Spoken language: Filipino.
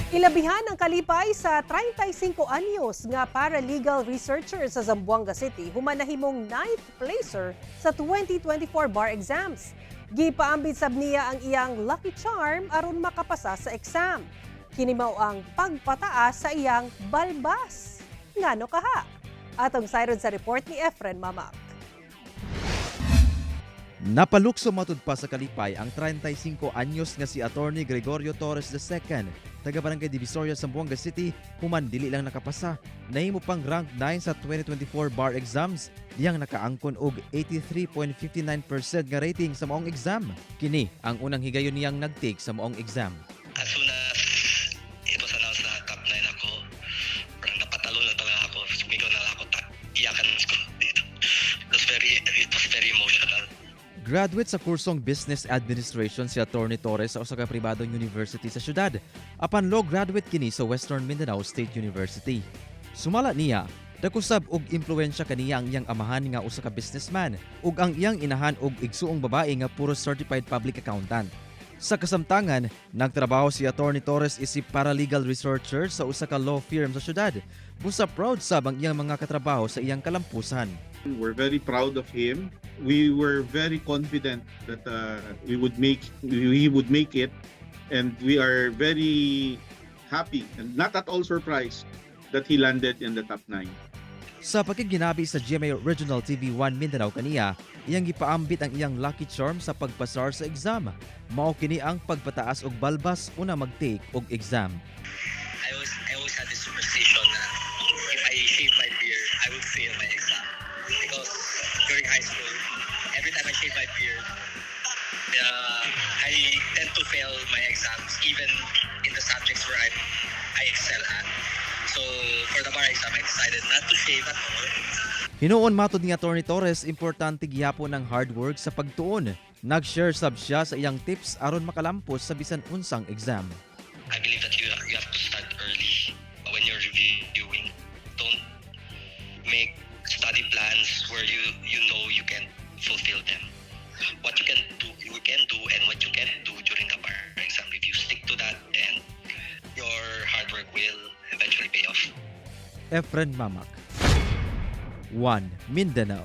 Ilabihan ang kalipay sa 35 anyos nga paralegal researcher sa Zamboanga City human nahimong 9th placer sa 2024 bar exams. Gipaambit sab niya ang iyang lucky charm aron makapasa sa exam. Kini mao ang pagpataas sa iyang balbas. Ngano kaha? Atong sayron sa report ni Efren Mamak. Napalukso matud pa sa kalipay ang 35 anyos nga si Attorney Gregorio Torres II, taga Barangay Divisoria, Zamboanga City, human dili lang nakapasa. Nahimo pang rank 9 sa 2024 bar exams, diyang nakaangkon og 83.59% nga rating sa maong exam. Kini ang unang higayon niyang nagtake sa maong exam. As soon as it was announced na top 9 ako, parang napatalo na talaga ako. Sumigaw na lang ako, iyakan ko dito. It was very emotional. Graduate sa kursong Business Administration si Attorney Torres sa usa ka pribadong university sa syudad. Apan law graduate kini sa Western Mindanao State University. Sumala niya, dakusab og impluwensya kaniya ang iyang amahan nga usa ka businessman ug ang iyang inahan og igsuong babae nga puro certified public accountant. Sa kasamtangan, nagtrabaho si Attorney Torres isip paralegal researcher sa usa ka law firm sa syudad. Busa proud sab ang iyang mga katrabaho sa iyang kalampusan. We're very proud of him. We were very confident that he would make it, and we are very happy and not at all surprised that he landed in the top 9. Sa pakiginabi sa GMA Regional TV1 Mindanao kaniya, iyang gipaambit ang iyang lucky charm sa pagpasar sa exam. Mao kini ang pagpataas og balbas una mag-take og exam. I always had this superstition na if I shave my beard, I would fail my exam. Because during high school, every time I shave my beard, I tend to fail my exams, even in the subjects where I excel at. So for the bar exam, I decided not to shave at all. Hinuon matod ni Attorney Torres, importante gihapon ang hard work sa pagtuon. Nag-share sab siya sa iyang tips aron makalampos sa bisan unsang exam. I believe that you have to start early when you're reviewing. Don't make study plans where you know you can fulfill them. What you can do and what you can't do during the bar exam review. Stick to that and your hard work will eventually pay off. Efren Mamak, 1 Mindanao.